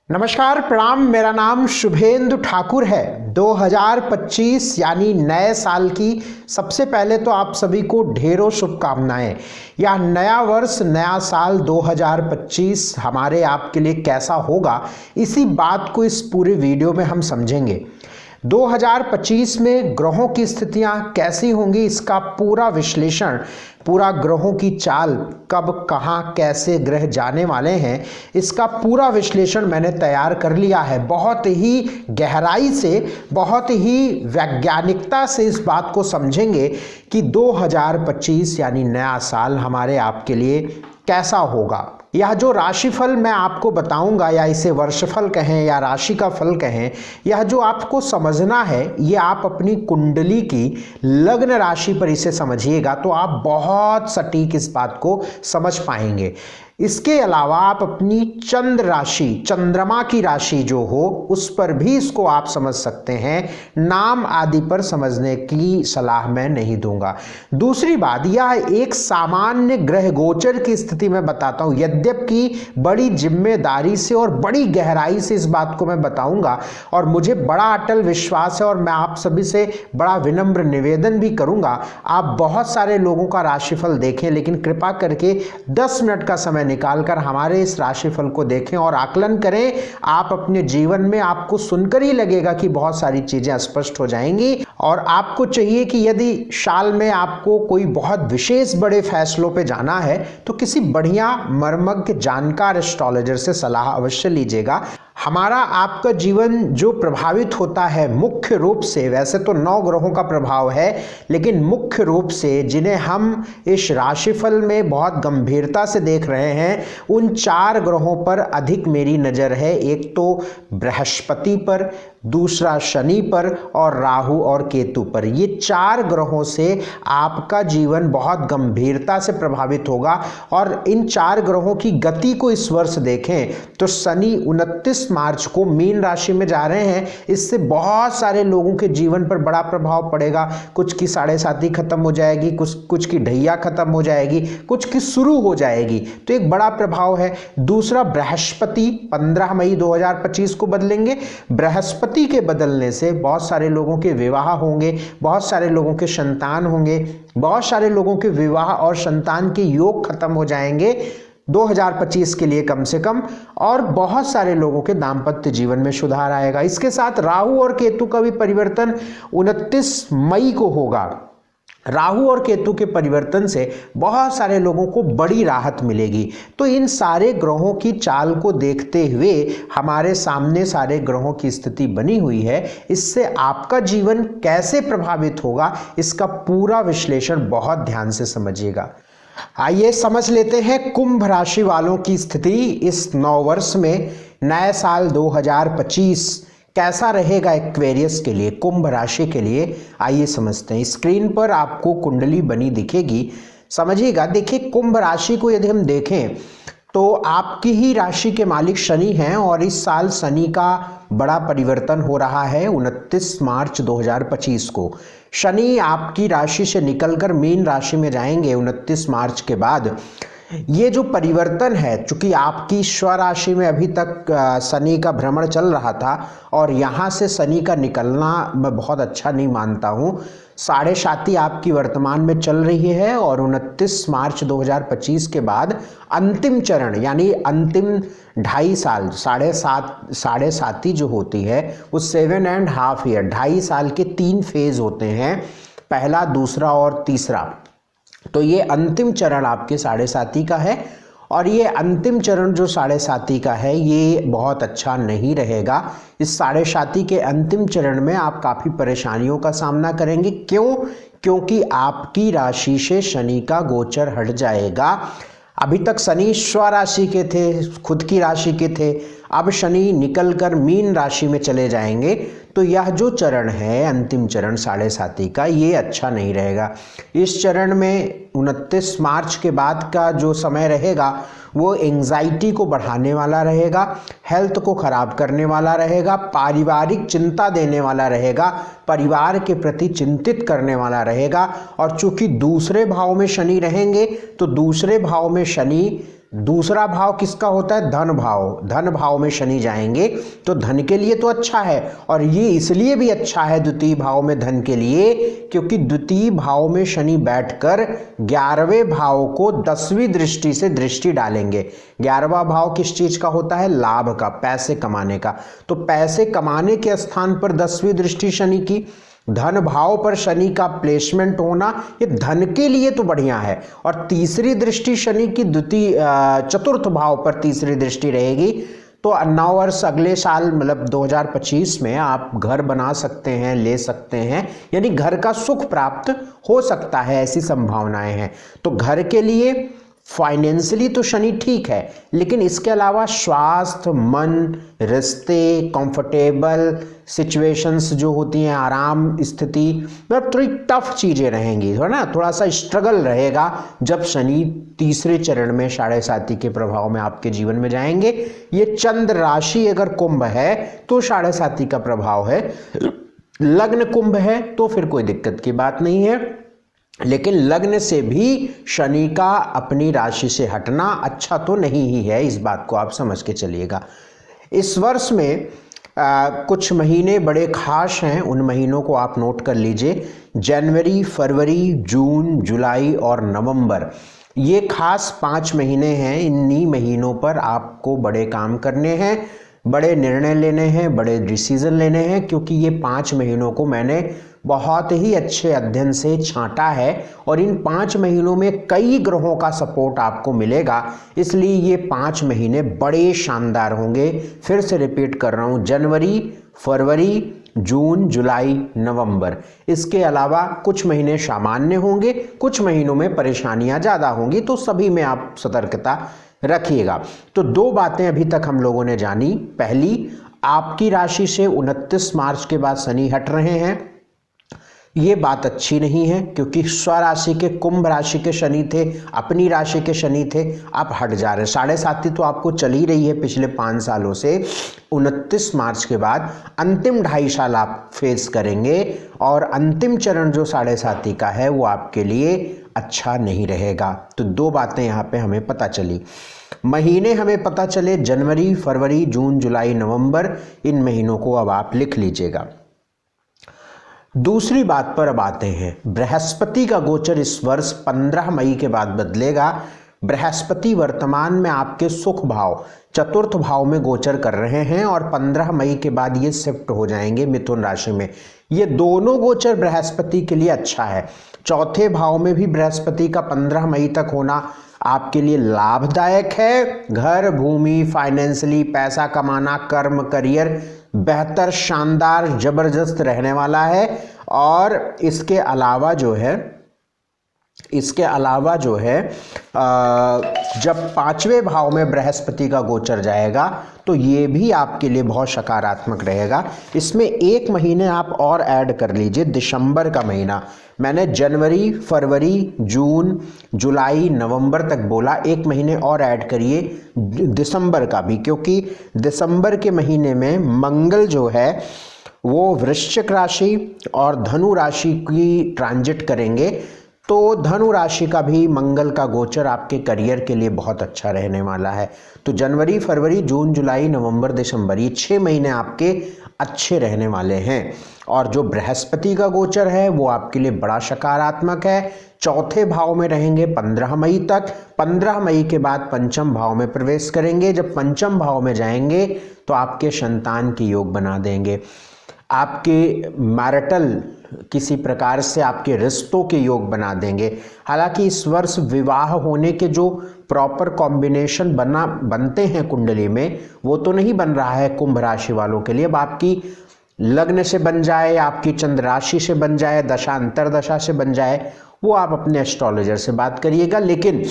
नमस्कार, प्रणाम। मेरा नाम शुभेंदु ठाकुर है। 2025 यानी नए साल की सबसे पहले तो आप सभी को ढेरों शुभकामनाएं। यह नया वर्ष, नया साल 2025 हमारे आपके लिए कैसा होगा, इसी बात को इस पूरे वीडियो में हम समझेंगे। 2025 में ग्रहों की स्थितियां कैसी होंगी, इसका पूरा विश्लेषण, पूरा ग्रहों की चाल, कब कहां कैसे ग्रह जाने वाले हैं, इसका पूरा विश्लेषण मैंने तैयार कर लिया है। बहुत ही गहराई से, बहुत ही वैज्ञानिकता से इस बात को समझेंगे कि 2025 यानी नया साल हमारे आपके लिए कैसा होगा। यह जो राशिफल मैं आपको बताऊंगा, या इसे वर्षफल कहें या राशि का फल कहें, यह जो आपको समझना है, ये आप अपनी कुंडली की लग्न राशि पर इसे समझिएगा तो आप बहुत सटीक इस बात को समझ पाएंगे। इसके अलावा आप अपनी चंद्र राशि, चंद्रमा की राशि जो हो, उस पर भी इसको आप समझ सकते हैं। नाम आदि पर समझने की सलाह मैं नहीं दूंगा। दूसरी बात, यह एक सामान्य ग्रह गोचर की स्थिति में बताता हूं, यद्यपि बड़ी जिम्मेदारी से और बड़ी गहराई से इस बात को मैं बताऊंगा, और मुझे बड़ा अटल विश्वास है और मैं आप सभी से बड़ा विनम्र निवेदन भी करूंगा, आप बहुत सारे लोगों का राशिफल देखें, लेकिन कृपा करके 10 मिनट का समय निकालकर हमारे इस राशिफल को देखें और आकलन करें। आप अपने जीवन में, आपको सुनकर ही लगेगा कि बहुत सारी चीजें स्पष्ट हो जाएंगी। और आपको चाहिए कि यदि साल में आपको कोई बहुत विशेष बड़े फैसलों पे जाना है तो किसी बढ़िया मर्मज्ञ जानकार एस्ट्रोलॉजर से सलाह अवश्य लीजिएगा। हमारा आपका जीवन जो प्रभावित होता है मुख्य रूप से, वैसे तो 9 ग्रहों का प्रभाव है, लेकिन मुख्य रूप से जिन्हें हम इस राशिफल में बहुत गंभीरता से देख रहे हैं, उन 4 ग्रहों पर अधिक मेरी नज़र है। एक तो बृहस्पति पर, दूसरा शनि पर और राहु और केतु पर। ये 4 ग्रहों से आपका जीवन बहुत गंभीरता से प्रभावित होगा। और इन 4 ग्रहों की गति को इस वर्ष देखें तो शनि 29 मार्च को मीन राशि में जा रहे हैं। इससे बहुत सारे लोगों के जीवन पर बड़ा प्रभाव पड़ेगा। कुछ की 7.5 खत्म हो जाएगी, कुछ की ढैया खत्म हो जाएगी, कुछ की शुरू हो जाएगी, तो एक बड़ा प्रभाव है। दूसरा, बृहस्पति 15 मई 2025 को बदलेंगे। बृहस्पति के बदलने से बहुत सारे लोगों के विवाह होंगे, बहुत सारे लोगों के संतान होंगे, बहुत सारे लोगों के विवाह और संतान के योग खत्म हो जाएंगे 2025 के लिए कम से कम, और बहुत सारे लोगों के दाम्पत्य जीवन में सुधार आएगा। इसके साथ राहु और केतु का भी परिवर्तन 29 मई को होगा। राहु और केतु के परिवर्तन से बहुत सारे लोगों को बड़ी राहत मिलेगी। तो इन सारे ग्रहों की चाल को देखते हुए हमारे सामने सारे ग्रहों की स्थिति बनी हुई है। इससे आपका जीवन कैसे प्रभावित होगा, इसका पूरा विश्लेषण बहुत ध्यान से समझिएगा। आइए समझ लेते हैं कुंभ राशि वालों की स्थिति इस नव वर्ष में, नए साल 2025 कैसा रहेगा एक्वेरियस के लिए, कुंभ राशि के लिए। आइए समझते हैं। स्क्रीन पर आपको कुंडली बनी दिखेगी, समझिएगा। देखिए, कुंभ राशि को यदि हम देखें तो आपकी ही राशि के मालिक शनि हैं, और इस साल शनि का बड़ा परिवर्तन हो रहा है 29 मार्च 2025 को। शनि आपकी राशि से निकलकर मीन राशि में जाएंगे 29 मार्च के बाद। ये जो परिवर्तन है, चूंकि आपकी स्वराशि में अभी तक शनि का भ्रमण चल रहा था, और यहाँ से शनि का निकलना मैं बहुत अच्छा नहीं मानता हूँ। 7.5 आपकी वर्तमान में चल रही है, और 29 मार्च 2025 के बाद अंतिम चरण यानी अंतिम 2.5 साल, 7.5 जो होती है वो 7.5 ईयर, 2.5 साल के 3 फेज होते हैं, पहला, दूसरा और तीसरा। तो ये अंतिम चरण आपके 7.5 का है, और ये अंतिम चरण जो 7.5 का है ये बहुत अच्छा नहीं रहेगा। इस 7.5 के अंतिम चरण में आप काफ़ी परेशानियों का सामना करेंगे। क्यों? क्योंकि आपकी राशि से शनि का गोचर हट जाएगा। अभी तक शनि स्वराशि के थे, खुद की राशि के थे, अब शनि निकलकर मीन राशि में चले जाएंगे। तो यह जो चरण है, अंतिम चरण 7.5 का, ये अच्छा नहीं रहेगा। इस चरण में 29 मार्च के बाद का जो समय रहेगा वो एंजाइटी को बढ़ाने वाला रहेगा, हेल्थ को खराब करने वाला रहेगा, पारिवारिक चिंता देने वाला रहेगा, परिवार के प्रति चिंतित करने वाला रहेगा। और चूंकि दूसरे भाव में शनि रहेंगे, तो दूसरे भाव में शनि दूसरा भाव किसका होता है? धन भाव। धन भाव में शनि जाएंगे तो धन के लिए तो अच्छा है, और ये इसलिए भी अच्छा है द्वितीय भाव में धन के लिए क्योंकि द्वितीय भाव में शनि बैठकर 11वें भाव को 10वीं दृष्टि से दृष्टि डालेंगे। 11वां भाव किस चीज का होता है? लाभ का, पैसे कमाने का। तो पैसे कमाने के स्थान पर 10वीं दृष्टि शनि की, धन भाव पर शनि का प्लेसमेंट होना ये धन के लिए तो बढ़िया है। और तीसरी दृष्टि शनि की चतुर्थ भाव पर तीसरी दृष्टि रहेगी, तो 9 वर्ष अगले साल मतलब 2025 में आप घर बना सकते हैं, ले सकते हैं, यानी घर का सुख प्राप्त हो सकता है, ऐसी संभावनाएं हैं। तो घर के लिए फाइनेंशियली तो शनि ठीक है, लेकिन इसके अलावा स्वास्थ्य, मन, रिश्ते, कंफर्टेबल सिचुएशंस जो होती हैं, आराम स्थिति, मतलब थोड़ी टफ चीज़ें रहेंगी, है ना, थोड़ा सा स्ट्रगल रहेगा जब शनि तीसरे चरण में 7.5 के प्रभाव में आपके जीवन में जाएंगे। ये चंद्र राशि अगर कुंभ है तो 7.5 का प्रभाव है, लग्न कुंभ है तो फिर कोई दिक्कत की बात नहीं है। लेकिन लग्न से भी शनि का अपनी राशि से हटना अच्छा तो नहीं ही है, इस बात को आप समझ के चलिएगा। इस वर्ष में कुछ महीने बड़े खास हैं, उन महीनों को आप नोट कर लीजिए। जनवरी, फरवरी, जून, जुलाई और नवंबर, ये खास 5 महीने हैं। इन्हीं महीनों पर आपको बड़े काम करने हैं, बड़े निर्णय लेने हैं, बड़े डिसीजन लेने हैं, क्योंकि ये 5 महीनों को मैंने बहुत ही अच्छे अध्ययन से छांटा है और इन 5 महीनों में कई ग्रहों का सपोर्ट आपको मिलेगा, इसलिए ये 5 महीने बड़े शानदार होंगे। फिर से रिपीट कर रहा हूँ, जनवरी, फरवरी, जून, जुलाई, नवंबर। इसके अलावा कुछ महीने सामान्य होंगे, कुछ महीनों में परेशानियां ज़्यादा होंगी, तो सभी में आप सतर्कता रखिएगा। तो 2 बातें अभी तक हम लोगों ने जानी। पहली, आपकी राशि से 29 मार्च के बाद शनि हट रहे हैं। ये बात अच्छी नहीं है क्योंकि स्वराशि के कुंभ राशि के शनि थे, अपनी राशि के शनि थे, आप हट जा रहे हैं। 7.5 तो आपको चल ही रही है पिछले 5 सालों से। 29 मार्च के बाद अंतिम 2.5 साल आप फेस करेंगे और अंतिम चरण जो 7.5 का है वो आपके लिए अच्छा नहीं रहेगा। तो 2 बातें यहाँ पे हमें पता चली। महीने हमें पता चले जनवरी, फरवरी, जून, जुलाई, नवंबर, इन महीनों को अब आप लिख लीजिएगा। दूसरी बात पर अब आते हैं। बृहस्पति का गोचर इस वर्ष 15 मई के बाद बदलेगा। बृहस्पति वर्तमान में आपके सुख भाव चतुर्थ भाव में गोचर कर रहे हैं और 15 मई के बाद ये शिफ्ट हो जाएंगे मिथुन राशि में। ये दोनों गोचर बृहस्पति के लिए अच्छा है। चौथे भाव में भी बृहस्पति का 15 मई तक होना आपके लिए लाभदायक है। घर, भूमि, फाइनेंशियली, पैसा कमाना, कर्म, करियर बेहतर, शानदार, जबरदस्त रहने वाला है। और इसके अलावा जो है जब 5वें भाव में बृहस्पति का गोचर जाएगा तो ये भी आपके लिए बहुत सकारात्मक रहेगा। इसमें 1 महीने आप और ऐड कर लीजिए, दिसंबर का महीना। मैंने जनवरी, फरवरी, जून, जुलाई, नवंबर तक बोला, 1 महीने और ऐड करिए दिसंबर का भी, क्योंकि दिसंबर के महीने में मंगल जो है वो वृश्चिक राशि और धनु राशि की ट्रांजिट करेंगे। तो धनु राशि का भी मंगल का गोचर आपके करियर के लिए बहुत अच्छा रहने वाला है। तो जनवरी, फरवरी, जून, जुलाई, नवंबर, दिसंबर, ये 6 महीने आपके अच्छे रहने वाले हैं। और जो बृहस्पति का गोचर है वो आपके लिए बड़ा सकारात्मक है। चौथे भाव में रहेंगे 15 मई तक। 15 मई के बाद पंचम भाव में प्रवेश करेंगे। जब पंचम भाव में जाएंगे तो आपके संतान के योग बना देंगे, आपके मैरिटल किसी प्रकार से आपके रिश्तों के योग बना देंगे। हालांकि इस वर्ष विवाह होने के जो प्रॉपर कॉम्बिनेशन बनते हैं कुंडली में वो तो नहीं बन रहा है कुंभ राशि वालों के लिए। अब आपकी लग्न से बन जाए, आपकी चंद्र राशि से बन जाए, दशा अंतरदशा से बन जाए, वो आप अपने एस्ट्रोलॉजर से बात करिएगा। लेकिन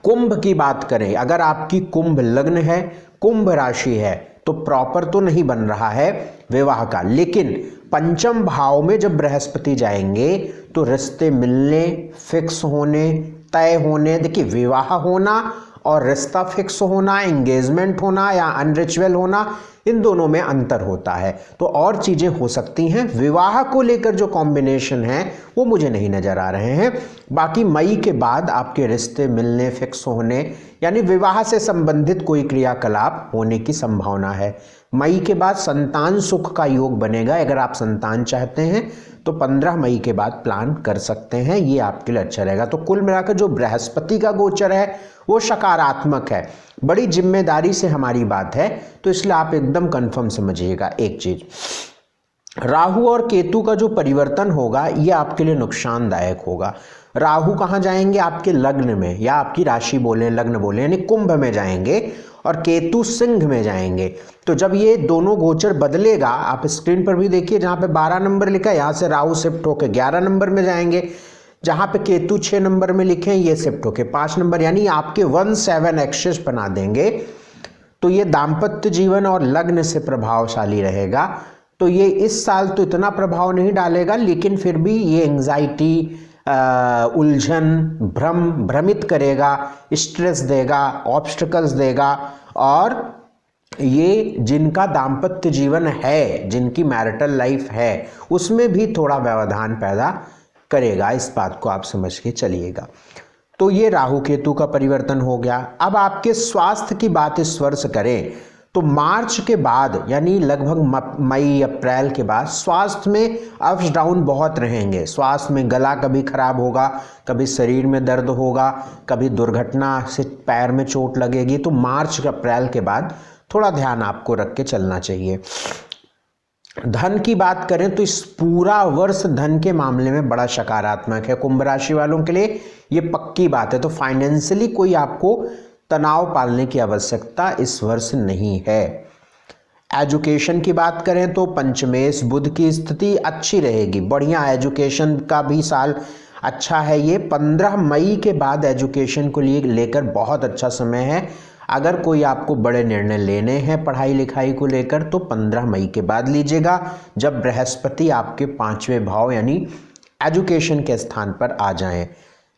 कुंभ की बात करें, अगर आपकी कुंभ लग्न है, कुंभ राशि है, तो प्रॉपर तो नहीं बन रहा है विवाह का। लेकिन पंचम भाव में जब बृहस्पति जाएंगे तो रिश्ते मिलने, फिक्स होने, तय होने, देखिए विवाह होना और रिश्ता फिक्स होना, एंगेजमेंट होना या अनरिचुअल होना, इन दोनों में अंतर होता है। तो और चीज़ें हो सकती हैं। विवाह को लेकर जो कॉम्बिनेशन है वो मुझे नहीं नज़र आ रहे हैं। बाकी मई के बाद आपके रिश्ते मिलने, फिक्स होने, यानी विवाह से संबंधित कोई क्रियाकलाप होने की संभावना है। मई के बाद संतान सुख का योग बनेगा। अगर आप संतान चाहते हैं तो 15 मई के बाद प्लान कर सकते हैं, ये आपके लिए अच्छा रहेगा। तो कुल मिलाकर जो बृहस्पति का गोचर है वो सकारात्मक है। बड़ी जिम्मेदारी से हमारी बात है, तो इसलिए आप एकदम कंफर्म समझिएगा। एक चीज, राहु और केतु का जो परिवर्तन होगा ये आपके लिए नुकसानदायक होगा। राहु कहाँ जाएंगे? आपके लग्न में, या आपकी राशि बोले, लग्न बोले, यानी कुंभ में जाएंगे, और केतु सिंह में जाएंगे। तो जब ये दोनों गोचर बदलेगा, आप स्क्रीन पर भी देखिए, जहाँ पे 12 नंबर लिखा है यहाँ से राहु शिफ्ट होकर 11 नंबर में जाएंगे, जहाँ पे केतु 6 नंबर में लिखे हैं ये शिफ्ट होके 5 नंबर, यानी आपके 1-7 एक्सेस बना देंगे। तो ये दाम्पत्य जीवन और लग्न से प्रभावशाली रहेगा। तो ये इस साल तो इतना प्रभाव नहीं डालेगा, लेकिन फिर भी ये एंग्जाइटी, उलझन, भ्रमित करेगा, स्ट्रेस देगा, ऑब्स्टिकल्स देगा। और ये जिनका दाम्पत्य जीवन है, जिनकी मैरिटल लाइफ है, उसमें भी थोड़ा व्यवधान पैदा करेगा। इस बात को आप समझ के चलिएगा। तो ये राहु केतु का परिवर्तन हो गया। अब आपके स्वास्थ्य की बात इस वर्ष करें तो मार्च के बाद, यानी लगभग मई अप्रैल के बाद, स्वास्थ्य में अप्स डाउन बहुत रहेंगे। स्वास्थ्य में गला कभी खराब होगा, कभी शरीर में दर्द होगा, कभी दुर्घटना से पैर में चोट लगेगी। तो मार्च अप्रैल के बाद थोड़ा ध्यान आपको रख के चलना चाहिए। धन की बात करें तो इस पूरा वर्ष धन के मामले में बड़ा सकारात्मक है। कुंभ राशि वालों के लिए ये पक्की बात है। तो फाइनेंशियली कोई आपको तनाव पालने की आवश्यकता इस वर्ष नहीं है। एजुकेशन की बात करें तो पंचमेश बुध की स्थिति अच्छी रहेगी, बढ़िया एजुकेशन का भी साल अच्छा है। ये 15 मई के बाद एजुकेशन को लेकर बहुत अच्छा समय है। अगर कोई आपको बड़े निर्णय लेने हैं पढ़ाई लिखाई को लेकर तो 15 मई के बाद लीजिएगा, जब बृहस्पति आपके 5वें भाव यानी एजुकेशन के स्थान पर आ जाएं।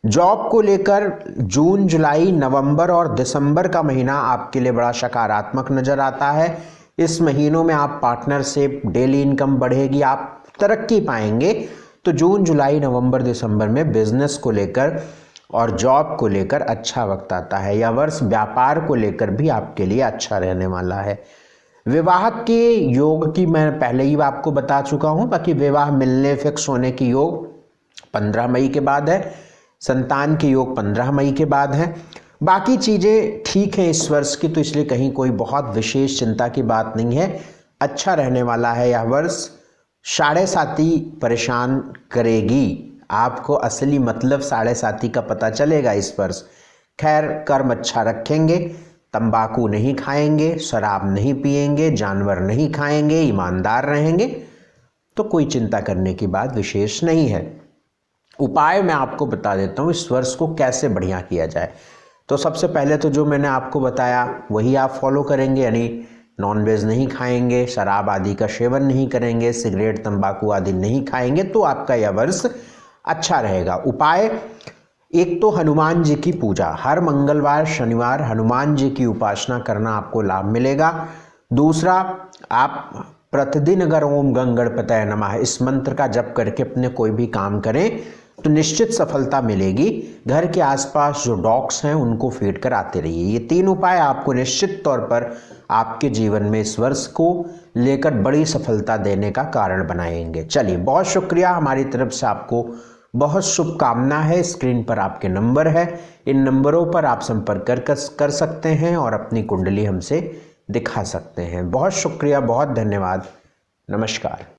जॉब को लेकर जून, जुलाई, नवंबर और दिसंबर का महीना आपके लिए बड़ा सकारात्मक नजर आता है। इस महीनों में आप पार्टनरशिप, डेली इनकम बढ़ेगी, आप तरक्की पाएंगे। तो जून, जुलाई, नवंबर, दिसंबर में बिजनेस को लेकर और जॉब को लेकर अच्छा वक्त आता है। यह वर्ष व्यापार को लेकर भी आपके लिए अच्छा रहने वाला है। विवाह के योग की मैं पहले ही आपको बता चुका हूं। बाकी विवाह मिलने, फिक्स होने की योग 15 मई के बाद है। संतान के योग 15 मई के बाद है। बाकी चीज़ें ठीक हैं इस वर्ष की, तो इसलिए कहीं कोई बहुत विशेष चिंता की बात नहीं है। अच्छा रहने वाला है यह वर्ष। साढ़े साती परेशान करेगी, आपको असली मतलब साढ़े साती का पता चलेगा इस वर्ष। खैर, कर्म अच्छा रखेंगे, तंबाकू नहीं खाएंगे, शराब नहीं पिएंगे, जानवर नहीं खाएंगे, ईमानदार रहेंगे, तो कोई चिंता करने की बात विशेष नहीं है। उपाय मैं आपको बता देता हूँ इस वर्ष को कैसे बढ़िया किया जाए। तो सबसे पहले तो जो मैंने आपको बताया वही आप फॉलो करेंगे, यानी नॉनवेज नहीं खाएंगे, शराब आदि का सेवन नहीं करेंगे, सिगरेट, तंबाकू आदि नहीं खाएंगे, तो आपका यह वर्ष अच्छा रहेगा। उपाय, एक तो हनुमान जी की पूजा, हर मंगलवार, शनिवार हनुमान जी की उपासना करना आपको लाभ मिलेगा। दूसरा, आप प्रतिदिन अगर ओम गंग गणपतये नमः इस मंत्र का जप करके अपने कोई भी काम करें तो निश्चित सफलता मिलेगी। घर के आसपास जो डॉग्स हैं उनको फीड कर आते रहिए। ये 3 उपाय आपको निश्चित तौर पर आपके जीवन में इस वर्ष को लेकर बड़ी सफलता देने का कारण बनाएंगे। चलिए, बहुत शुक्रिया, हमारी तरफ से आपको बहुत शुभकामना है। स्क्रीन पर आपके नंबर है, इन नंबरों पर आप संपर्क कर सकते हैं और अपनी कुंडली हमसे दिखा सकते हैं। बहुत शुक्रिया, बहुत धन्यवाद, नमस्कार।